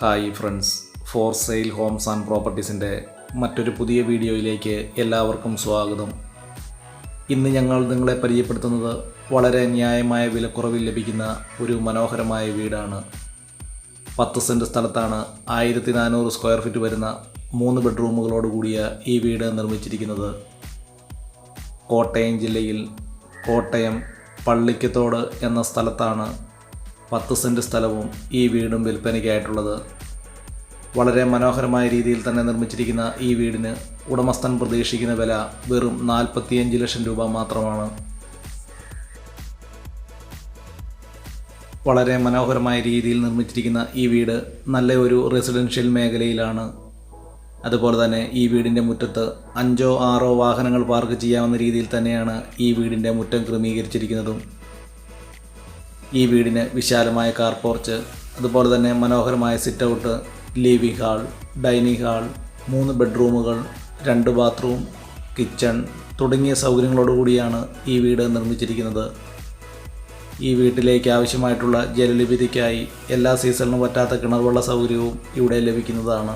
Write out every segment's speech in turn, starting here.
Hi friends, for sale homes and പ്രോപ്പർട്ടീസിൻ്റെ മറ്റൊരു പുതിയ വീഡിയോയിലേക്ക് എല്ലാവർക്കും സ്വാഗതം. ഇന്ന് ഞങ്ങൾ നിങ്ങളെ പരിചയപ്പെടുത്തുന്നത് വളരെ ന്യായമായ വിലക്കുറവിൽ ലഭിക്കുന്ന ഒരു മനോഹരമായ വീടാണ്. 10 സെൻറ്റ് സ്ഥലത്താണ് 1400 സ്ക്വയർ ഫീറ്റ് വരുന്ന 3 ബെഡ്റൂമുകളോട് കൂടിയ ഈ വീട് നിർമ്മിച്ചിരിക്കുന്നത്. കോട്ടയം ജില്ലയിൽ കോട്ടയം പള്ളിക്കത്തോട് എന്ന സ്ഥലത്താണ് 10 സെൻറ്റ് സ്ഥലവും ഈ വീടും വിൽപ്പനയ്ക്കായിട്ടുള്ളത്. വളരെ മനോഹരമായ രീതിയിൽ തന്നെ നിർമ്മിച്ചിരിക്കുന്ന ഈ വീടിന് ഉടമസ്ഥൻ പ്രതീക്ഷിക്കുന്ന വില വെറും 45 ലക്ഷം രൂപ മാത്രമാണ്. വളരെ മനോഹരമായ രീതിയിൽ നിർമ്മിച്ചിരിക്കുന്ന ഈ വീട് നല്ല ഒരു റെസിഡൻഷ്യൽ മേഖലയിലാണ്. അതുപോലെ തന്നെ ഈ വീടിൻ്റെ മുറ്റത്ത് 5-6 വാഹനങ്ങൾ പാർക്ക് ചെയ്യാവുന്ന രീതിയിൽ തന്നെയാണ് ഈ വീടിൻ്റെ മുറ്റം ക്രമീകരിച്ചിരിക്കുന്നതും. ഈ വീടിന് വിശാലമായ കാർ പോർച്ച്, അതുപോലെ തന്നെ മനോഹരമായ sit out, living hall, dining hall, 3 ബെഡ്റൂമുകൾ, 2 bathroom, kitchen തുടങ്ങിയ സൗകര്യങ്ങളോടുകൂടിയാണ് ഈ വീട് നിർമ്മിച്ചിരിക്കുന്നത്. ഈ വീട്ടിലേക്ക് ആവശ്യമായിട്ടുള്ള ജലലഭ്യതയ്ക്കായി എല്ലാ സീസണിലും പറ്റാത്ത കിണർവെള്ള സൗകര്യവും ഇവിടെ ലഭിക്കുന്നതാണ്.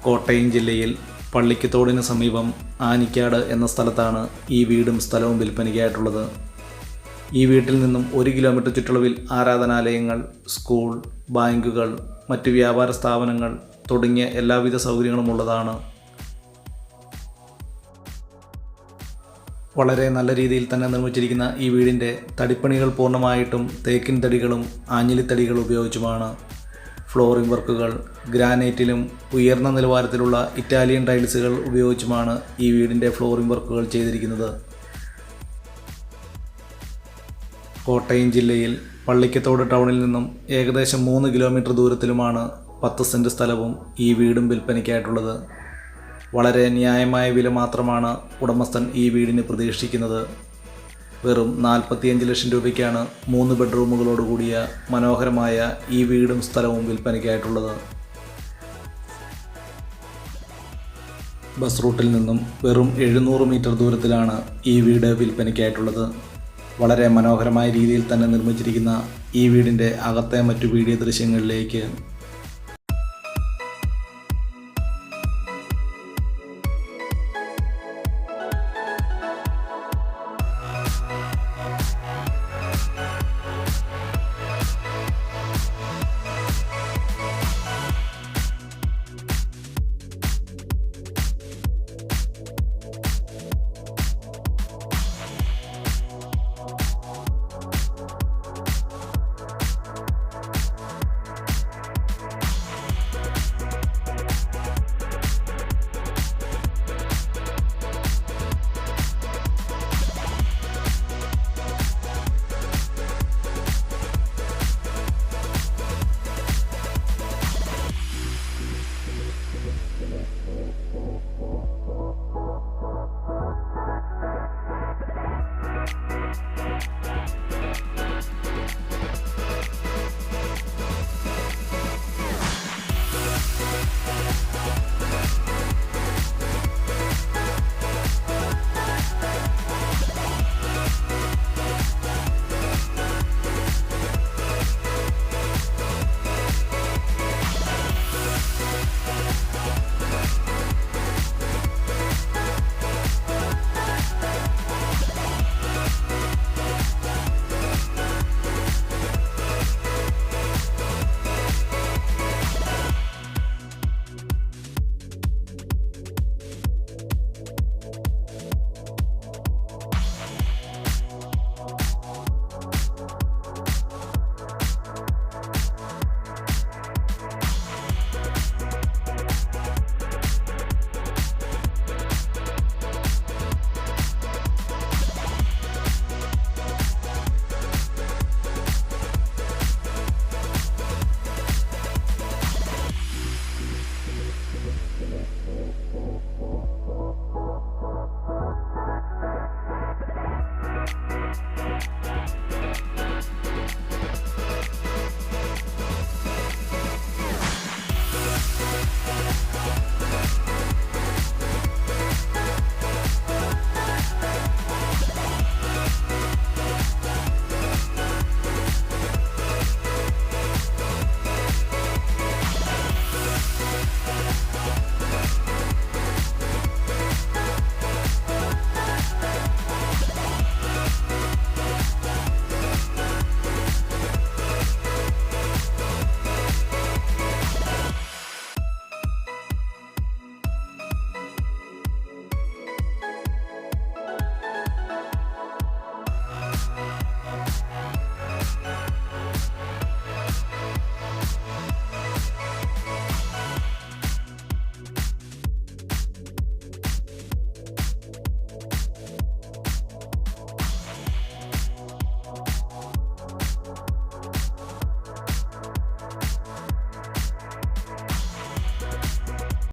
കോട്ടയം ജില്ലയിൽ പള്ളിക്കത്തോടിന് സമീപം ആനിക്കാട് എന്ന സ്ഥലത്താണ് ഈ വീടും സ്ഥലവും വിൽപ്പനയ്ക്കായിട്ടുള്ളത്. ഈ വീട്ടിൽ നിന്നും 1 കിലോമീറ്റർ ചുറ്റളവിൽ ആരാധനാലയങ്ങൾ, സ്കൂൾ, ബാങ്കുകൾ, മറ്റ് വ്യാപാര സ്ഥാപനങ്ങൾ തുടങ്ങിയ എല്ലാവിധ സൗകര്യങ്ങളും ഉള്ളതാണ്. വളരെ നല്ല രീതിയിൽ തന്നെ നിർമ്മിച്ചിരിക്കുന്ന ഈ വീടിൻ്റെ തടിപ്പണികൾ പൂർണ്ണമായിട്ടും തേക്കിൻ തടികളും ആഞ്ഞിലിത്തടികളും ഉപയോഗിച്ചുമാണ്. ഫ്ലോറിംഗ് വർക്കുകൾ ഗ്രാനൈറ്റിലും ഉയർന്ന നിലവാരത്തിലുള്ള ഇറ്റാലിയൻ ടൈൽസുകൾ ഉപയോഗിച്ചുമാണ് ഈ വീടിൻ്റെ ഫ്ലോറിംഗ് വർക്കുകൾ ചെയ്തിരിക്കുന്നത്. കോട്ടയം ജില്ലയിൽ പള്ളിക്കത്തോട് ടൗണിൽ നിന്നും ഏകദേശം 3 കിലോമീറ്റർ ദൂരത്തിലുമാണ് 10 സെൻറ്റ് സ്ഥലവും ഈ വീടും വിൽപ്പനയ്ക്കായിട്ടുള്ളത്. വളരെ ന്യായമായ വില മാത്രമാണ് ഉടമസ്ഥൻ ഈ വീടിന് പ്രതീക്ഷിക്കുന്നത്. വെറും 45 ലക്ഷം രൂപയ്ക്കാണ് 3 ബെഡ്റൂമുകളോട് കൂടിയ മനോഹരമായ ഈ വീടും സ്ഥലവും വിൽപ്പനയ്ക്കായിട്ടുള്ളത്. ബസ് റൂട്ടിൽ നിന്നും വെറും 700 മീറ്റർ ദൂരത്തിലാണ് ഈ വീട് വിൽപ്പനയ്ക്കായിട്ടുള്ളത്. വളരെ മനോഹരമായ രീതിയിൽ തന്നെ നിർമ്മിച്ചിരിക്കുന്ന ഈ വീടിൻ്റെ അകത്തെ മറ്റു വീഡിയോ ദൃശ്യങ്ങളിലേക്ക്